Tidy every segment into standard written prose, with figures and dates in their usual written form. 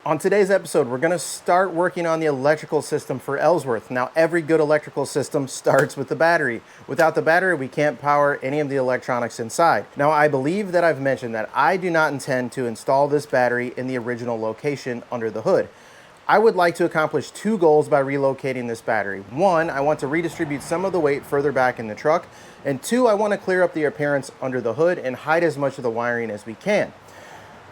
On today's episode, we're going to start working on the electrical system for Elsworth. Now, every good electrical system starts with the battery. Without the battery, we can't power any of the electronics inside. Now, I believe that I've mentioned that I do not intend to install this battery in the original location under the hood. I would like to accomplish two goals by relocating this battery. One, I want to redistribute some of the weight further back in the truck. And two, I want to clear up the appearance under the hood and hide as much of the wiring as we can.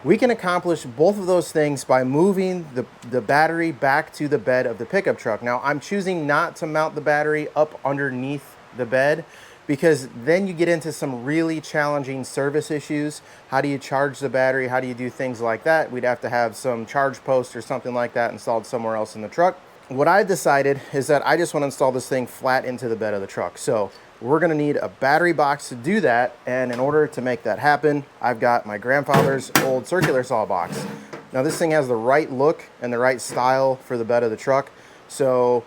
We can accomplish both of those things by moving the battery back to the bed of the pickup truck. Now, I'm choosing not to mount the battery up underneath the bed because then you get into some really challenging service issues. How do you charge the battery? How do you do things like that? We'd have to have some charge post or something like that installed somewhere else in the truck. What I've decided is that I just want to install this thing flat into the bed of the truck. So we're going to need a battery box to do that, and in order to make that happen, I've got my grandfather's old circular saw box. Now this thing has the right look and the right style for the bed of the truck, so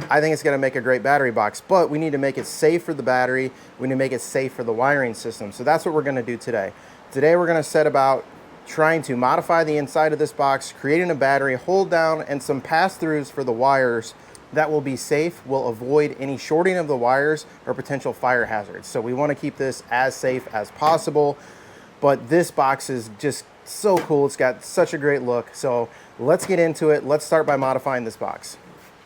I think it's going to make a great battery box, but we need to make it safe for the battery. We need to make it safe for the wiring system, so that's what we're going to do today. Today we're going to set about trying to modify the inside of this box, creating a battery hold down and some pass-throughs for the wires that will be safe, will avoid any shorting of the wires or potential fire hazards. So we want to keep this as safe as possible, but this box is just so cool. It's got such a great look. So let's get into it. Let's start by modifying this box.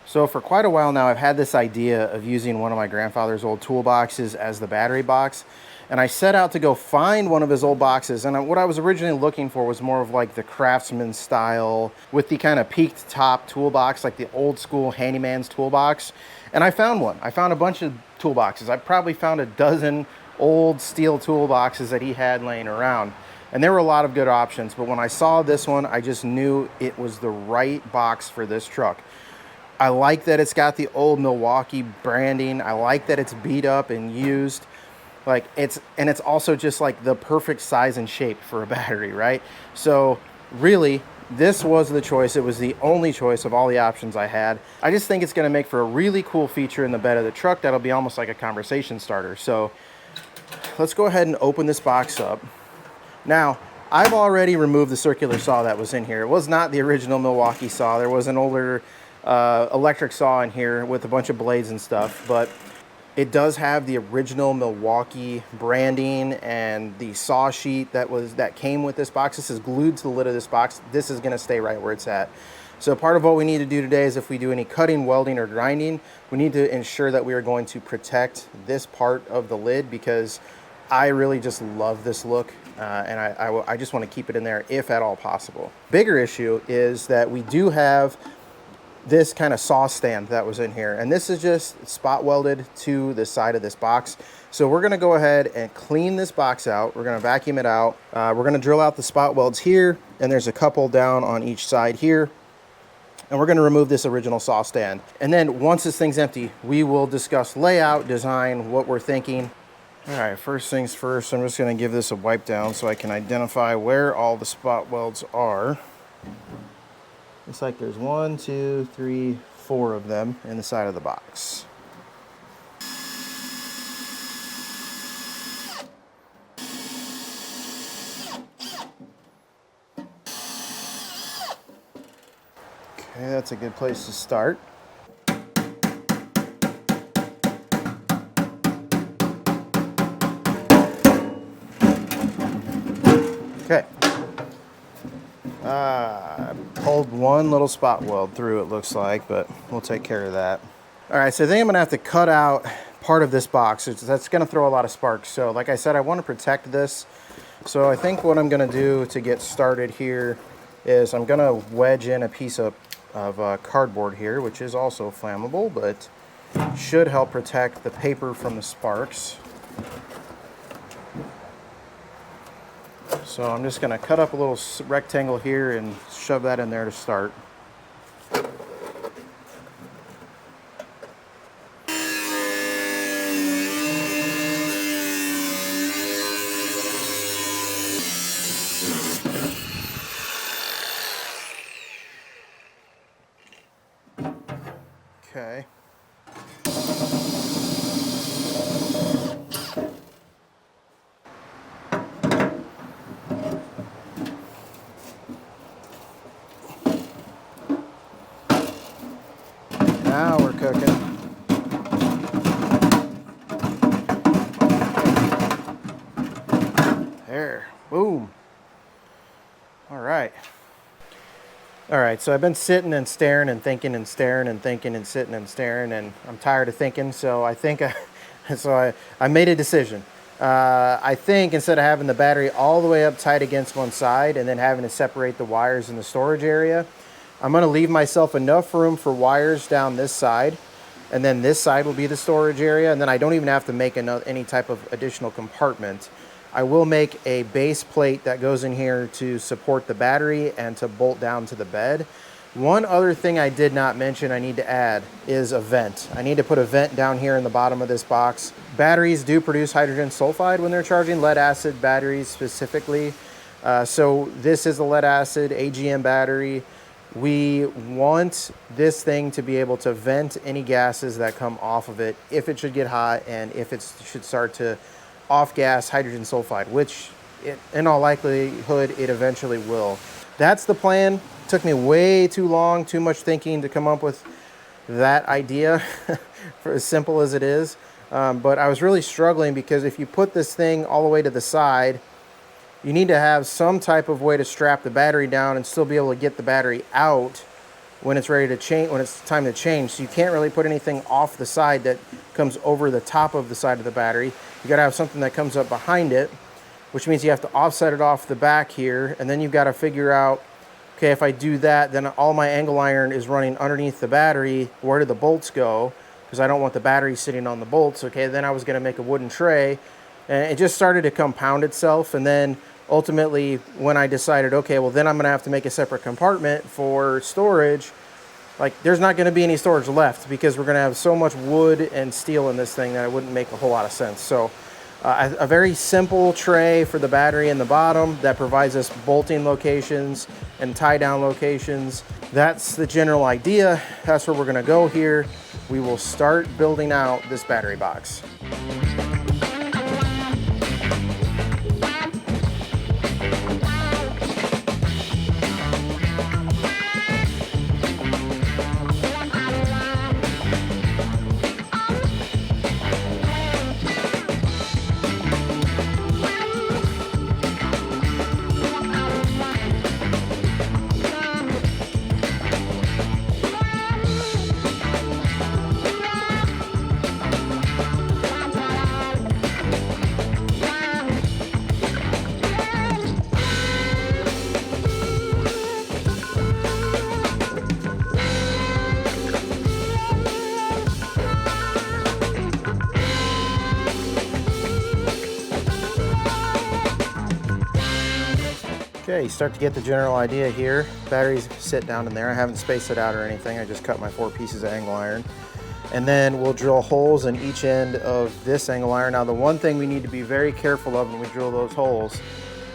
So for quite a while now, I've had this idea of using one of my grandfather's old toolboxes as the battery box. And I set out to go find one of his old boxes. And what I was originally looking for was more of like the Craftsman style with the kind of peaked top toolbox, like the old school handyman's toolbox. And I found one. I found a bunch of toolboxes. I probably found a dozen old steel toolboxes that he had laying around. And there were a lot of good options. But when I saw this one, I just knew it was the right box for this truck. I like that it's got the old Milwaukee branding. I like that it's beat up and used. Like it's also just like the perfect size and shape for a battery, right? So really, this was the choice. It was the only choice of all the options I had. I just think it's going to make for a really cool feature in the bed of the truck that'll be almost like a conversation starter. So let's go ahead and open this box up. Now, I've already removed the circular saw that was in here. It was not the original Milwaukee saw. There was an older electric saw in here with a bunch of blades and stuff, but it does have the original Milwaukee branding and the saw sheet that came with this box. This is glued to the lid of this box. This is going to stay right where it's at. So part of what we need to do today is if we do any cutting, welding, or grinding, we need to ensure that we are going to protect this part of the lid because I really just love this look. And I just want to keep it in there if at all possible. Bigger issue is that we do have this kind of saw stand that was in here, and this is just spot welded to the side of this box. So we're going to go ahead and clean this box out. We're going to vacuum it out. We're going to drill out the spot welds here, and there's a couple down on each side here, and we're going to remove this original saw stand. And then once this thing's empty, we will discuss layout, design, what we're thinking. All right, first things first, I'm just going to give this a wipe down so I can identify where all the spot welds are. Looks like there's 1, 2, 3, 4 of them in the side of the box. Okay, that's a good place to start. Okay. Pulled one little spot weld through, it looks like, but we'll take care of that. All right, so I think I'm gonna have to cut out part of this box. That's gonna throw a lot of sparks. So like I said, I want to protect this. So I think what I'm gonna do to get started here is I'm gonna wedge in a piece of cardboard here, which is also flammable, but should help protect the paper from the sparks. So I'm just going to cut up a little rectangle here and shove that in there to start. Okay. Now we're cooking. There, boom. All right. All right, so I've been sitting and staring and thinking and staring and thinking and sitting and staring, and I'm tired of thinking, so I think I made a decision. I think instead of having the battery all the way up tight against one side and then having to separate the wires in the storage area, I'm going to leave myself enough room for wires down this side, and then this side will be the storage area, and then I don't even have to make any type of additional compartment. I will make a base plate that goes in here to support the battery and to bolt down to the bed. One other thing I did not mention I need to add is a vent. I need to put a vent down here in the bottom of this box. Batteries do produce hydrogen sulfide when they're charging, lead acid batteries specifically. So this is a lead acid AGM battery. We want this thing to be able to vent any gases that come off of it if it should get hot and if it should start to off-gas hydrogen sulfide, which in all likelihood it eventually will. That's the plan. Took me way too long, too much thinking to come up with that idea, for as simple as it is. But I was really struggling because if you put this thing all the way to the side, you need to have some type of way to strap the battery down and still be able to get the battery out when it's ready to change, when it's time to change. So you can't really put anything off the side that comes over the top of the side of the battery. You got to have something that comes up behind it, which means you have to offset it off the back here, and then you've got to figure out, okay, if I do that, then all my angle iron is running underneath the battery. Where do the bolts go? Because I don't want the battery sitting on the bolts. Okay, then I was going to make a wooden tray, and it just started to compound itself. And then ultimately, when I decided, okay, well, then I'm going to have to make a separate compartment for storage. Like, there's not going to be any storage left because we're going to have so much wood and steel in this thing that it wouldn't make a whole lot of sense. So a very simple tray for the battery in the bottom that provides us bolting locations and tie down locations. That's the general idea. That's where we're going to go here. We will start building out this battery box. Okay, you start to get the general idea here. Batteries sit down in there. I haven't spaced it out or anything. I just cut my 4 pieces of angle iron. And then we'll drill holes in each end of this angle iron. Now, the one thing we need to be very careful of when we drill those holes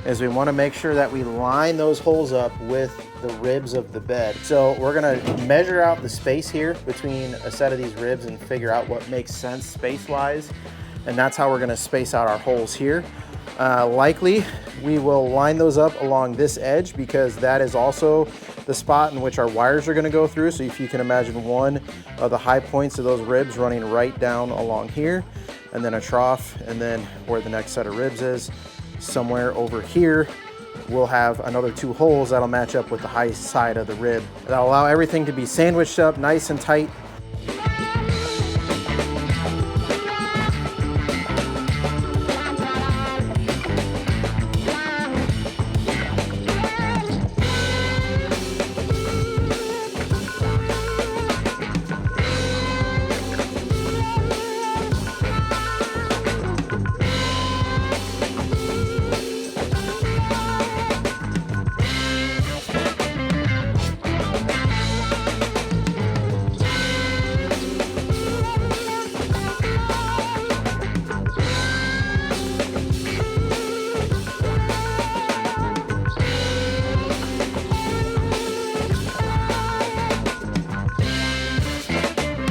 is we want to make sure that we line those holes up with the ribs of the bed. So we're going to measure out the space here between a set of these ribs and figure out what makes sense space-wise. And that's how we're going to space out our holes here. Likely we will line those up along this edge because that is also the spot in which our wires are going to go through. So if you can imagine one of the high points of those ribs running right down along here, and then a trough, and then where the next set of ribs is, somewhere over here, we'll have another 2 holes that'll match up with the high side of the rib. That'll allow everything to be sandwiched up nice and tight.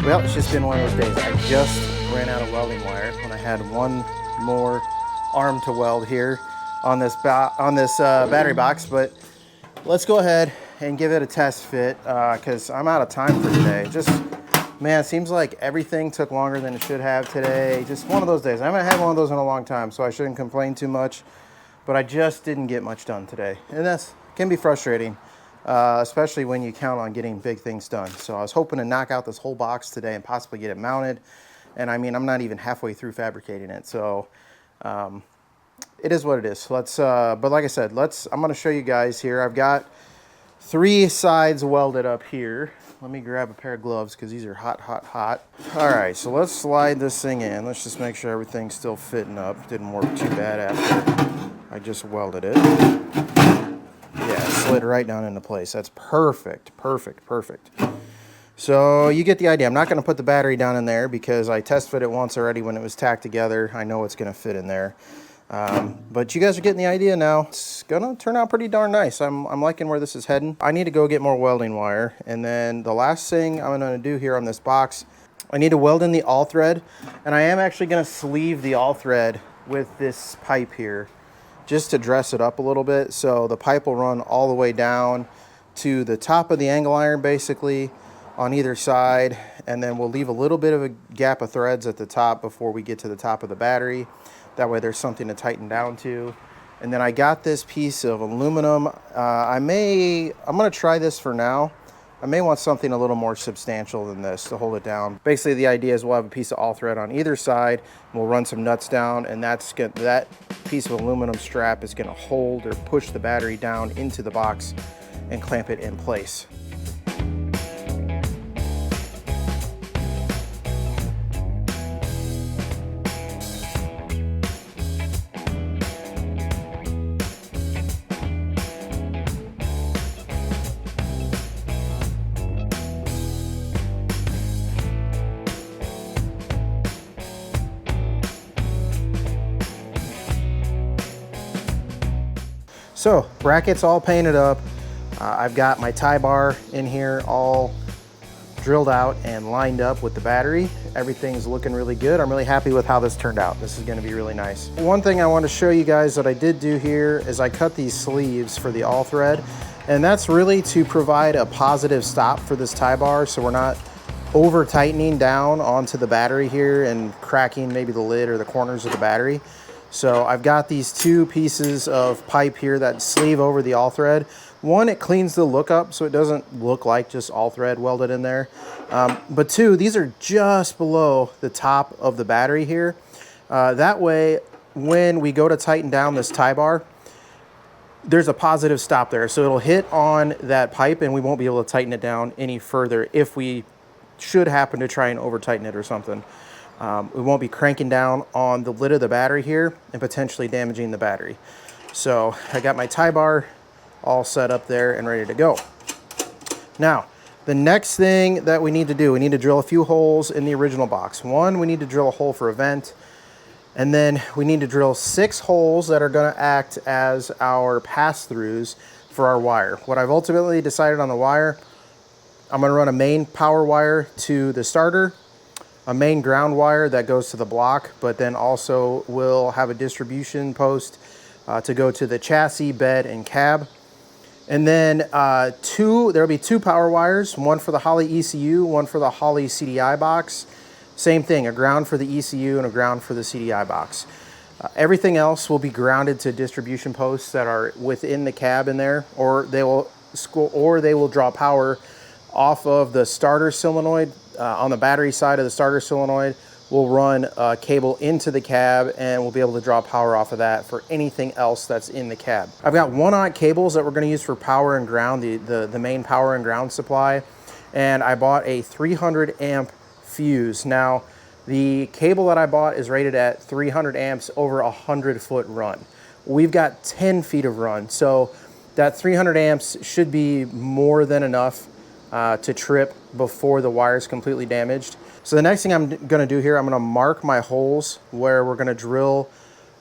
Well, it's just been one of those days. I just ran out of welding wire when I had one more arm to weld here on this battery box, but let's go ahead and give it a test fit because I'm out of time for today. Just Man, it seems like everything took longer than it should have today. Just one of those days. I haven't had one of those in a long time, so I shouldn't complain too much. But I just didn't get much done today. And that can be frustrating, especially when you count on getting big things done. So I was hoping to knock out this whole box today and possibly get it mounted. And I mean, I'm not even halfway through fabricating it. So it is what it is. But like I said, I'm gonna show you guys here. I've got 3 sides welded up here. Let me grab a pair of gloves because these are hot, hot, hot. All right, so let's slide this thing in. Let's just make sure everything's still fitting up. Didn't work too bad after I just welded it. Yeah, it slid right down into place. That's perfect, perfect, perfect. So you get the idea. I'm not going to put the battery down in there because I test fit it once already when it was tacked together. I know it's going to fit in there. But you guys are getting the idea now. It's gonna turn out pretty darn nice. I'm liking where this is heading. I need to go get more welding wire, and then the last thing I'm gonna do here on this box, I need to weld in the all thread, and I am actually gonna sleeve the all thread with this pipe here just to dress it up a little bit. So the pipe will run all the way down to the top of the angle iron basically on either side, and then we'll leave a little bit of a gap of threads at the top before we get to the top of the battery. That way there's something to tighten down to. And then I got this piece of aluminum. I'm gonna try this for now. I may want something a little more substantial than this to hold it down. Basically the idea is we'll have a piece of all thread on either side. We'll run some nuts down, and that piece of aluminum strap is gonna hold or push the battery down into the box and clamp it in place. So brackets all painted up. I've got my tie bar in here all drilled out and lined up with the battery. Everything's looking really good. I'm really happy with how this turned out. This is gonna be really nice. One thing I want to show you guys that I did do here is I cut these sleeves for the all thread, and that's really to provide a positive stop for this tie bar so we're not over tightening down onto the battery here and cracking maybe the lid or the corners of the battery. So I've got these 2 pieces of pipe here that sleeve over the all thread. One, it cleans the look up so it doesn't look like just all thread welded in there. But 2, these are just below the top of the battery here. That way, when we go to tighten down this tie bar, there's a positive stop there. So it'll hit on that pipe and we won't be able to tighten it down any further if we should happen to try and over tighten it or something. We won't be cranking down on the lid of the battery here and potentially damaging the battery. So I got my tie bar all set up there and ready to go. Now, the next thing that we need to do, we need to drill a few holes in the original box. One, we need to drill a hole for a vent, and then we need to drill 6 holes that are gonna act as our pass-throughs for our wire. What I've ultimately decided on the wire, I'm gonna run a main power wire to the starter, a main ground wire that goes to the block, but then also we'll have a distribution post to go to the chassis, bed, and cab. And then there'll be 2 power wires, one for the Holley ECU, one for the Holley CDI box. Same thing, a ground for the ECU and a ground for the CDI box. Everything else will be grounded to distribution posts that are within the cab in there, or they will draw power off of the starter solenoid. On the battery side of the starter solenoid, we'll run a cable into the cab and we'll be able to draw power off of that for anything else that's in the cab. I've got 1-aught cables that we're going to use for power and ground, the main power and ground supply, and I bought a 300 amp fuse. Now, the cable that I bought is rated at 300 amps over a 100-foot run. We've got 10 feet of run, so that 300 amps should be more than enough to trip before the wire is completely damaged. So the next thing I'm going to do here, I'm going to mark my holes where we're going to drill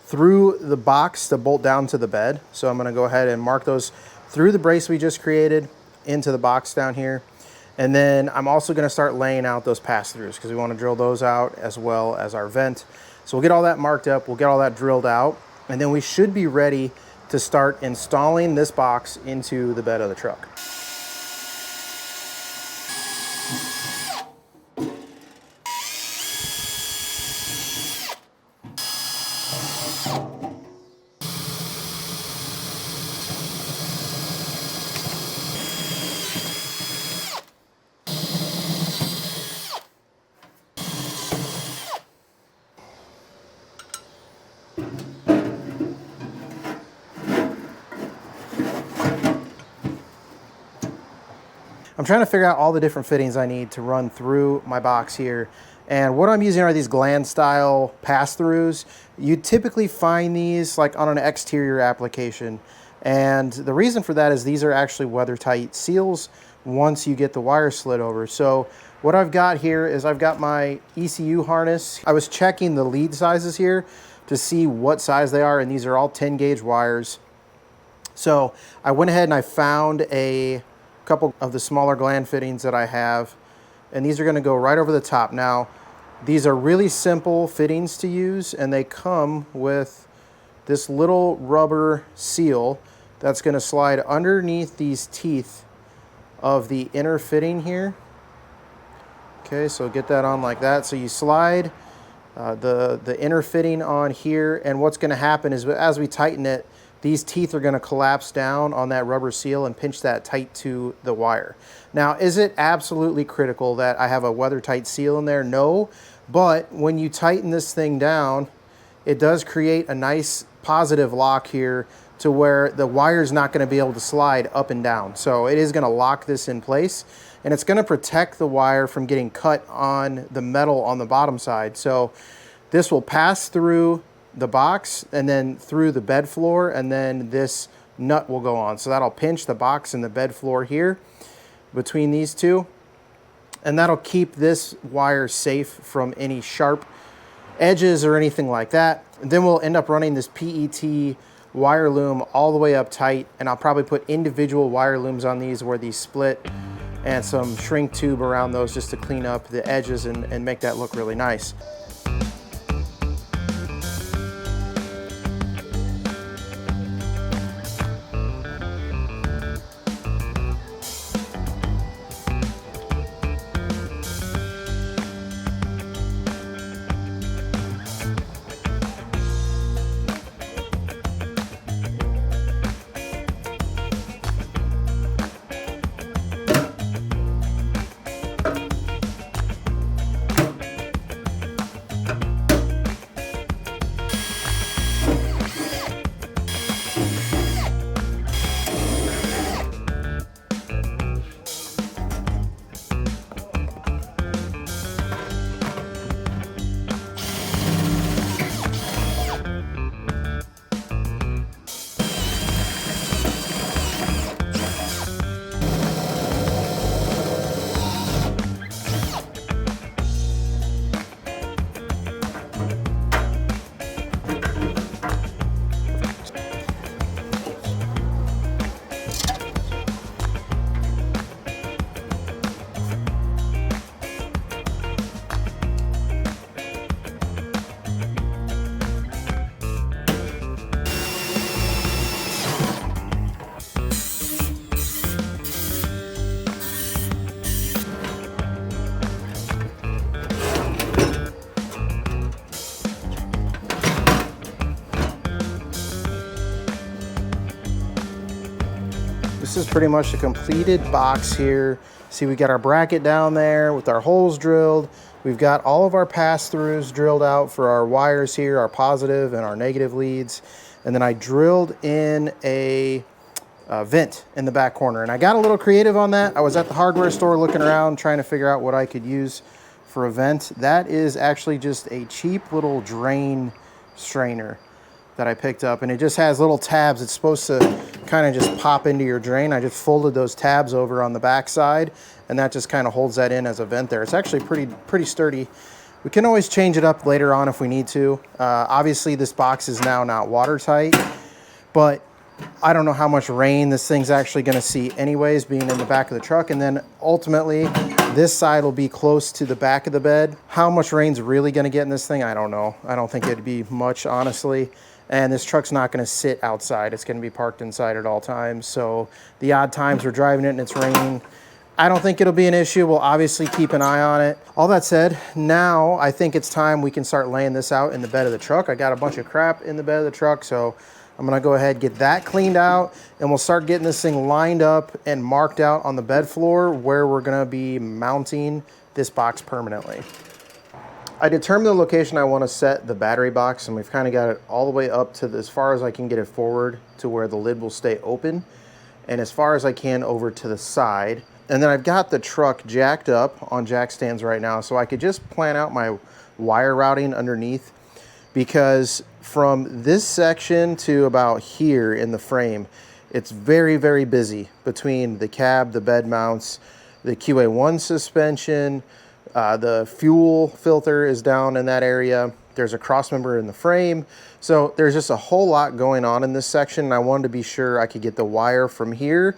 through the box to bolt down to the bed. So I'm going to go ahead and mark those through the brace we just created into the box down here. And then I'm also going to start laying out those pass-throughs because we want to drill those out as well as our vent. So we'll get all that marked up, we'll get all that drilled out, and then we should be ready to start installing this box into the bed of the truck. I'm trying to figure out all the different fittings I need to run through my box here. And what I'm using are these gland style pass-throughs. You typically find these like on an exterior application. And the reason for that is these are actually weather-tight seals once you get the wire slid over. So what I've got here is I've got my ECU harness. I was checking the lead sizes here to see what size they are, and these are all 10 gauge wires. So I went ahead and I found a couple of the smaller gland fittings that I have, and these are going to go right over the top. Now, these are really simple fittings to use, and they come with this little rubber seal that's going to slide underneath these teeth of the inner fitting here. Okay, so get that on like that. So you slide the inner fitting on here, and what's going to happen is as we tighten it, these teeth are going to collapse down on that rubber seal and pinch that tight to the wire. Now, is it absolutely critical that I have a weather-tight seal in there? No, but when you tighten this thing down, it does create a nice positive lock here to where the wire's not going to be able to slide up and down. So it is going to lock this in place, and it's going to protect the wire from getting cut on the metal on the bottom side. So this will pass through the box and then through the bed floor, and then this nut will go on. So that'll pinch the box and the bed floor here between these two, and that'll keep this wire safe from any sharp edges or anything like that. And then we'll end up running this PET wire loom all the way up tight, and I'll probably put individual wire looms on these where these split, and some shrink tube around those just to clean up the edges and make that look really nice. This is pretty much a completed box here. See, we got our bracket down there with our holes drilled. We've got all of our pass-throughs drilled out for our wires here, our positive and our negative leads. And then I drilled in a vent in the back corner. And I got a little creative on that. I was at the hardware store looking around, trying to figure out what I could use for a vent. That is actually just a cheap little drain strainer that I picked up, and it just has little tabs. It's supposed to kind of just pop into your drain. I just folded those tabs over on the back side, and that just kind of holds that in as a vent there. It's actually pretty sturdy. We can always change it up later on if we need to. Obviously, this box is now not watertight, but I don't know how much rain this thing's actually going to see anyways, being in the back of the truck. And then ultimately, this side will be close to the back of the bed. How much rain's really going to get in this thing, I don't know. I don't think it'd be much, honestly. And this truck's not going to sit outside. It's going to be parked inside at all times. So the odd times we're driving it and it's raining, I don't think it'll be an issue. We'll obviously keep an eye on it. All that said, now I think it's time we can start laying this out in the bed of the truck. I got a bunch of crap in the bed of the truck, so I'm gonna go ahead and get that cleaned out, and we'll start getting this thing lined up and marked out on the bed floor where we're gonna be mounting this box permanently. I determined the location I want to set the battery box, and we've kind of got it all the way up to as far as I can get it forward to where the lid will stay open, and as far as I can over to the side And then I've got the truck jacked up on jack stands right now, so I could just plan out my wire routing underneath, because from this section to about here in the frame, it's very, very busy between the cab, the bed mounts, the QA1 suspension, the fuel filter is down in that area. There's a cross member in the frame. So there's just a whole lot going on in this section, and I wanted to be sure I could get the wire from here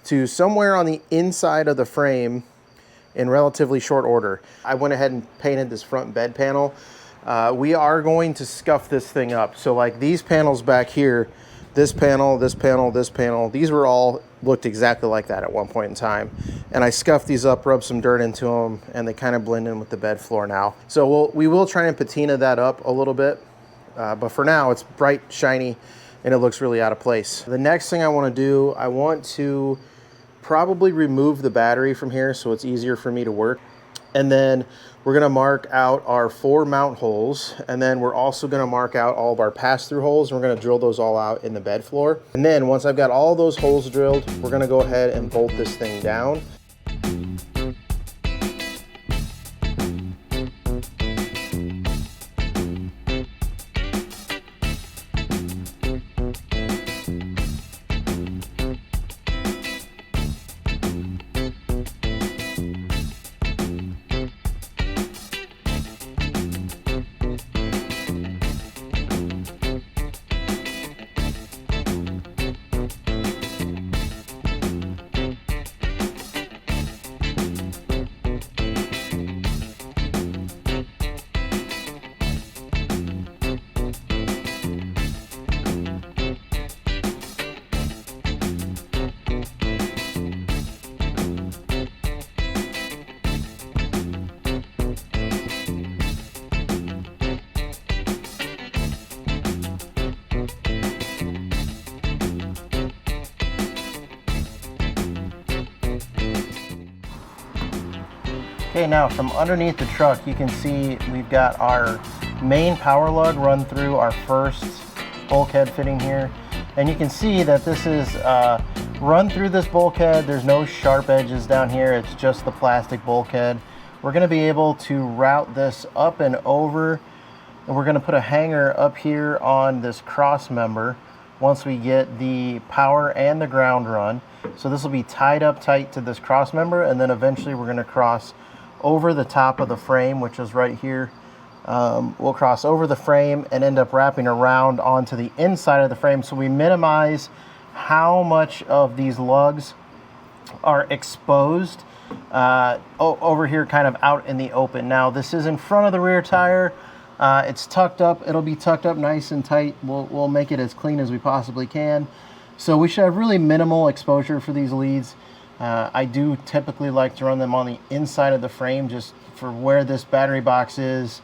to somewhere on the inside of the frame in relatively short order. I went ahead and painted this front bed panel. We are going to scuff this thing up. So like these panels back here, this panel, this panel, this panel, these were all looked exactly like that at one point in time. And I scuffed these up, rubbed some dirt into them, and they kind of blend in with the bed floor now. So we will try and patina that up a little bit, but for now it's bright, shiny, and it looks really out of place. The next thing I want to do, I want to probably remove the battery from here so it's easier for me to work. And then we're gonna mark out our 4 mount holes, and then we're also gonna mark out all of our pass-through holes, and we're gonna drill those all out in the bed floor. And then once I've got all those holes drilled, we're gonna go ahead and bolt this thing down. Okay, now from underneath the truck, you can see we've got our main power lug run through our first bulkhead fitting here. And you can see that this is run through this bulkhead. There's no sharp edges down here. It's just the plastic bulkhead. We're gonna be able to route this up and over, and we're gonna put a hanger up here on this cross member once we get the power and the ground run. So this will be tied up tight to this cross member, and then eventually we're gonna cross over the top of the frame, which is right here. We'll cross over the frame and end up wrapping around onto the inside of the frame, so we minimize how much of these lugs are exposed over here kind of out in the open. Now this is in front of the rear tire. It's tucked up. It'll be tucked up nice and tight. We'll make it as clean as we possibly can. So we should have really minimal exposure for these leads. I do typically like to run them on the inside of the frame just for where this battery box is.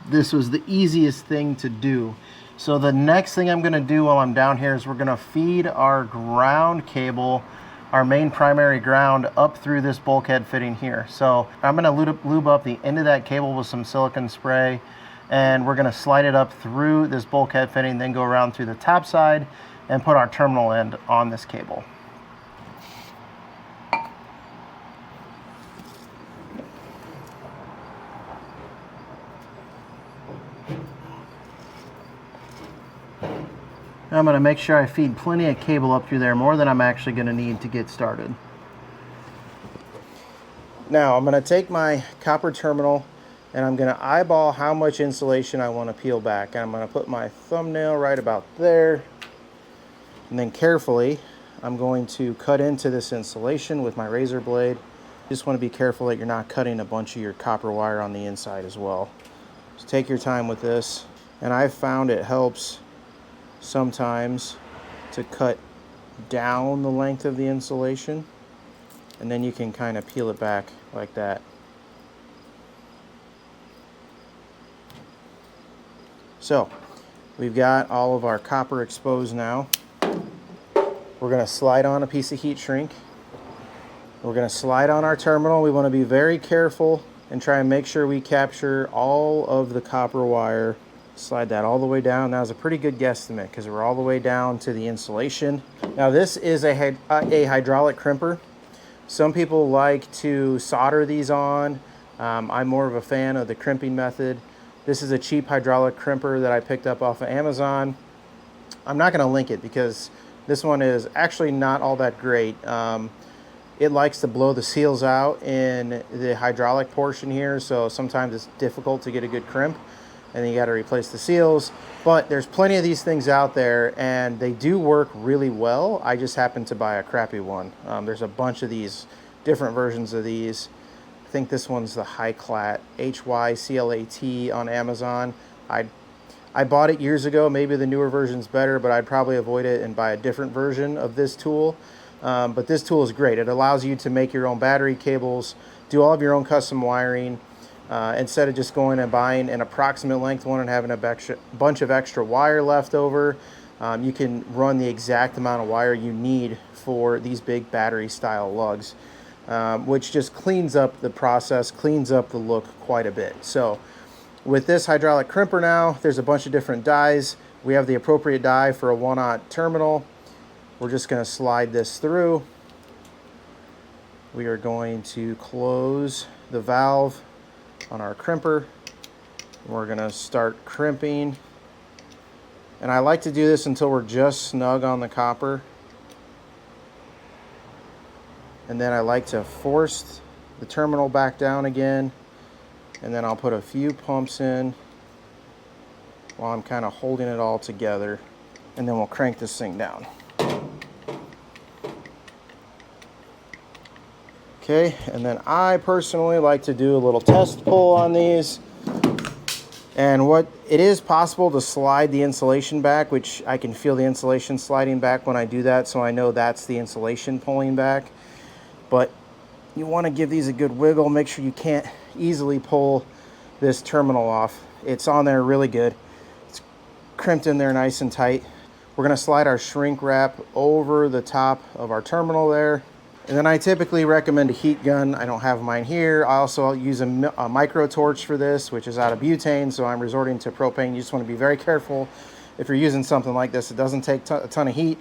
This was the easiest thing to do. So the next thing I'm going to do while I'm down here is we're going to feed our ground cable, our main primary ground, up through this bulkhead fitting here. So I'm going to lube up the end of that cable with some silicone spray, and we're going to slide it up through this bulkhead fitting, then go around through the top side and put our terminal end on this cable. I'm going to make sure I feed plenty of cable up through there, more than I'm actually going to need to get started. Now I'm going to take my copper terminal and I'm going to eyeball how much insulation I want to peel back. And I'm going to put my thumbnail right about there. And then carefully, I'm going to cut into this insulation with my razor blade. You just want to be careful that you're not cutting a bunch of your copper wire on the inside as well. Just take your time with this. And I've found it helps sometimes to cut down the length of the insulation, and then you can kind of peel it back like that. So we've got all of our copper exposed now. We're going to slide on a piece of heat shrink. We're going to slide on our terminal. We want to be very careful and try and make sure we capture all of the copper wire. Slide that all the way down. That was a pretty good guesstimate because we're all the way down to the insulation. Now this is a hydraulic crimper. Some people like to solder these on. I'm more of a fan of the crimping method. This is a cheap hydraulic crimper that I picked up off of Amazon. I'm not going to link it because this one is actually not all that great. It likes to blow the seals out in the hydraulic portion here, so sometimes it's difficult to get a good crimp, and then you got to replace the seals. But there's plenty of these things out there, and they do work really well. I just happened to buy a crappy one. There's a bunch of these different versions of these. I think this one's the Hyclat, Hyclat on Amazon. I bought it years ago. Maybe the newer version's better, but I'd probably avoid it and buy a different version of this tool. But this tool is great. It allows you to make your own battery cables, do all of your own custom wiring, instead of just going and buying an approximate length one and having a bunch of extra wire left over. You can run the exact amount of wire you need for these big battery style lugs, which just cleans up the process, cleans up the look quite a bit. So with this hydraulic crimper now, there's a bunch of different dies. We have the appropriate die for a 1/0 terminal. We're just going to slide this through. We are going to close the valve on our crimper. We're going to start crimping. And I like to do this until we're just snug on the copper. And then I like to force the terminal back down again. And then I'll put a few pumps in while I'm kind of holding it all together. And then we'll crank this thing down. Okay, and then I personally like to do a little test pull on these. And what it is possible to slide the insulation back, which I can feel the insulation sliding back when I do that, so I know that's the insulation pulling back. But you want to give these a good wiggle. Make sure you can't easily pull this terminal off. It's on there really good. It's crimped in there nice and tight. We're going to slide our shrink wrap over the top of our terminal there. And then I typically recommend a heat gun. I don't have mine here. I also use a micro torch for this, which is out of butane, so I'm resorting to propane. You just want to be very careful if you're using something like this. It doesn't take a ton of heat.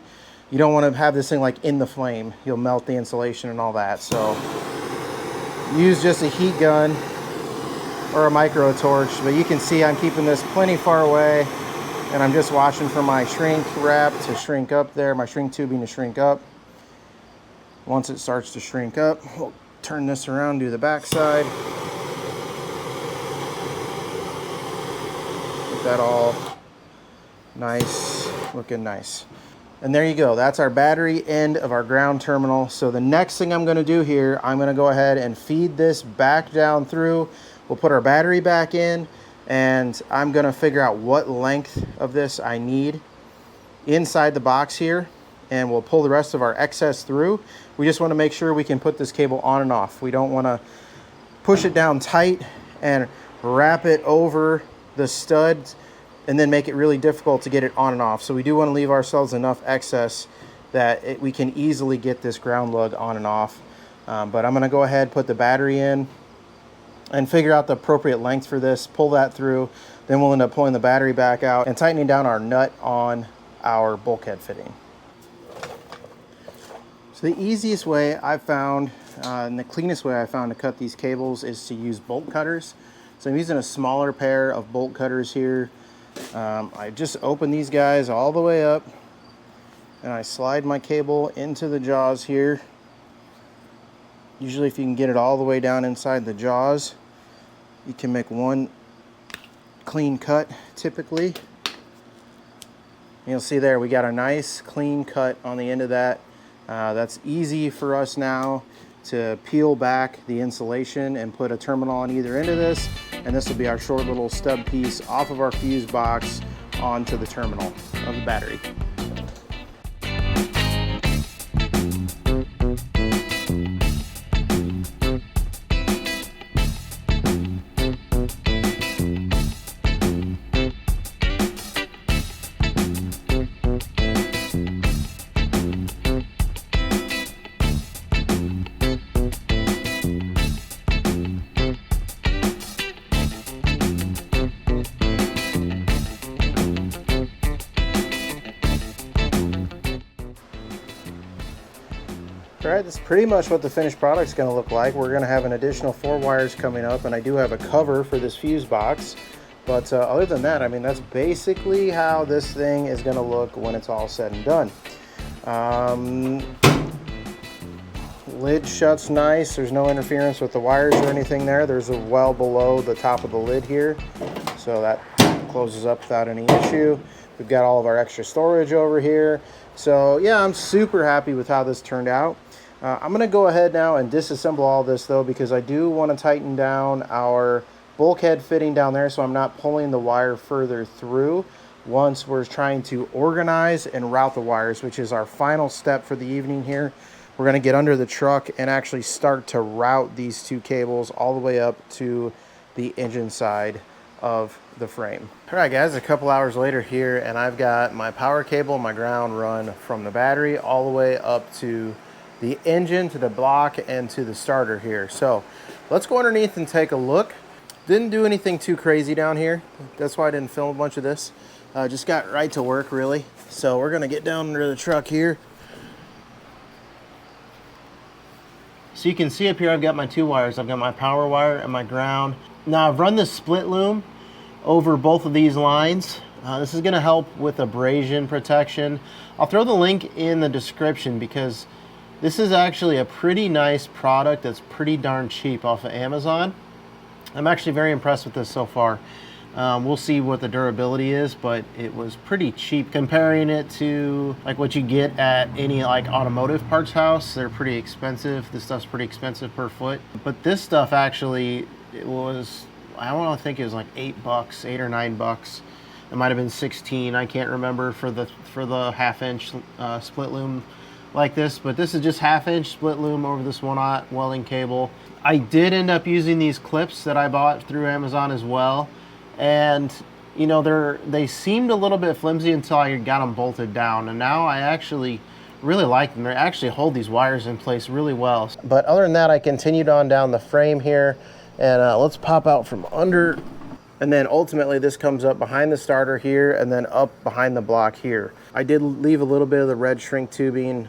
You don't want to have this thing like in the flame. You'll melt the insulation and all that. So use just a heat gun or a micro torch. But you can see I'm keeping this plenty far away, and I'm just watching for my shrink wrap to shrink up there, my shrink tubing to shrink up. Once it starts to shrink up, we'll turn this around, do the back side. Get that all nice, looking nice. And there you go. That's our battery end of our ground terminal. So the next thing I'm going to do here, I'm going to go ahead and feed this back down through. We'll put our battery back in, and I'm going to figure out what length of this I need inside the box here. And we'll pull the rest of our excess through. We just want to make sure we can put this cable on and off. We don't want to push it down tight and wrap it over the studs and then make it really difficult to get it on and off. So we do want to leave ourselves enough excess that we can easily get this ground lug on and off. But I'm going to go ahead, put the battery in, and figure out the appropriate length for this, pull that through. Then we'll end up pulling the battery back out and tightening down our nut on our bulkhead fitting. The easiest way I've found and the cleanest way I found to cut these cables is to use bolt cutters. So I'm using a smaller pair of bolt cutters here. I just open these guys all the way up and I slide my cable into the jaws here. Usually if you can get it all the way down inside the jaws, you can make one clean cut typically. You'll see there we got a nice clean cut on the end of that. That's easy for us now to peel back the insulation and put a terminal on either end of this, and this will be our short little stub piece off of our fuse box onto the terminal of the battery. right, that's pretty much what the finished product's gonna look like. We're gonna have an additional 4 wires coming up, and I do have a cover for this fuse box. But other than that, I mean, that's basically how this thing is gonna look when it's all said and done. Lid shuts nice. There's no interference with the wires or anything there. There's a well below the top of the lid here, so that closes up without any issue. We've got all of our extra storage over here. So yeah, I'm super happy with how this turned out. I'm gonna go ahead now and disassemble all this though, because I do want to tighten down our bulkhead fitting down there so I'm not pulling the wire further through once we're trying to organize and route the wires, which is our final step for the evening here. We're going to get under the truck and actually start to route these 2 cables all the way up to the engine side of the frame. All right guys, a couple hours later here, and I've got my power cable, my ground run from the battery all the way up to the engine, to the block, and to the starter here. So let's go underneath and take a look. Didn't do anything too crazy down here. That's why I didn't film a bunch of this. Just got right to work really. So we're gonna get down under the truck here. So you can see up here I've got my 2 wires. I've got my power wire and my ground. Now I've run this split loom over both of these lines. This is gonna help with abrasion protection. I'll throw the link in the description because this is actually a pretty nice product that's pretty darn cheap off of Amazon. I'm actually very impressed with this so far. We'll see what the durability is, but it was pretty cheap comparing it to like what you get at any like automotive parts house. They're pretty expensive. This stuff's pretty expensive per foot, but this stuff actually, it was, I don't know, I think it was like $8, $8 or $9. It might have been 16. I can't remember for the 1/2-inch split loom like this, but this is just 1/2-inch split loom over this 1/0 welding cable. I did end up using these clips that I bought through Amazon as well, and you know, they seemed a little bit flimsy until I got them bolted down, and now I actually really like them. They actually hold these wires in place really well. But other than that, I continued on down the frame here, and let's pop out from under, and then ultimately this comes up behind the starter here and then up behind the block here. I did leave a little bit of the red shrink tubing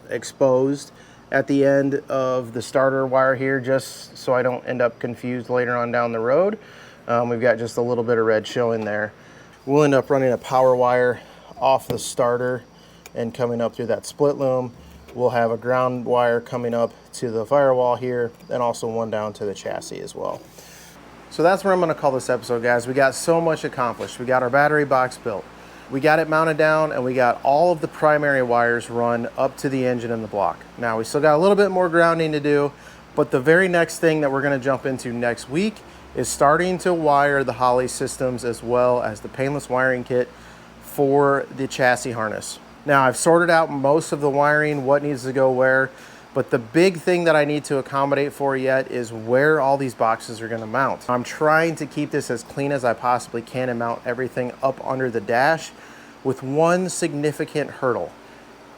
exposed at the end of the starter wire here, just so I don't end up confused later on down the road. We've got just a little bit of red showing there. We'll end up running a power wire off the starter and coming up through that split loom. We'll have a ground wire coming up to the firewall here, and also one down to the chassis as well. So that's where I'm gonna call this episode, guys. We got so much accomplished. We got our battery box built. We got it mounted down, and we got all of the primary wires run up to the engine and the block. Now we still got a little bit more grounding to do, but the very next thing that we're gonna jump into next week is starting to wire the Holley systems as well as the painless wiring kit for the chassis harness. Now I've sorted out most of the wiring, what needs to go where, but the big thing that I need to accommodate for yet is where all these boxes are gonna mount. I'm trying to keep this as clean as I possibly can and mount everything up under the dash with one significant hurdle.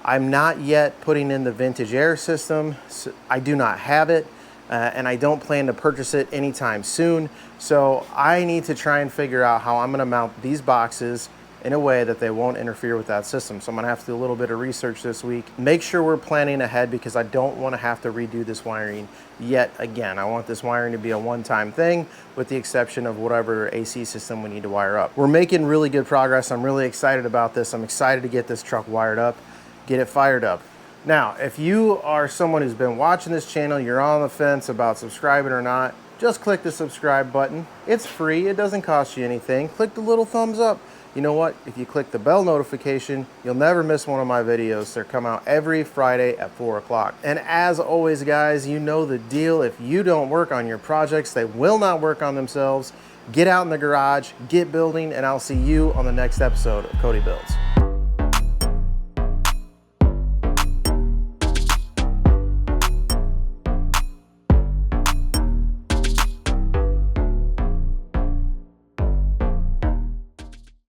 I'm not yet putting in the vintage air system. So I do not have it, and I don't plan to purchase it anytime soon. So I need to try and figure out how I'm gonna mount these boxes in a way that they won't interfere with that system. So I'm gonna have to do a little bit of research this week. Make sure we're planning ahead, because I don't wanna have to redo this wiring yet again. I want this wiring to be a one-time thing, with the exception of whatever AC system we need to wire up. We're making really good progress. I'm really excited about this. I'm excited to get this truck wired up, get it fired up. Now, if you are someone who's been watching this channel, you're on the fence about subscribing or not, just click the subscribe button. It's free, it doesn't cost you anything. Click the little thumbs up. You know what? If you click the bell notification, you'll never miss one of my videos. They come out every Friday at 4 o'clock. And as always, guys, you know the deal. If you don't work on your projects, they will not work on themselves. Get out in the garage, get building, and I'll see you on the next episode of Cody Builds.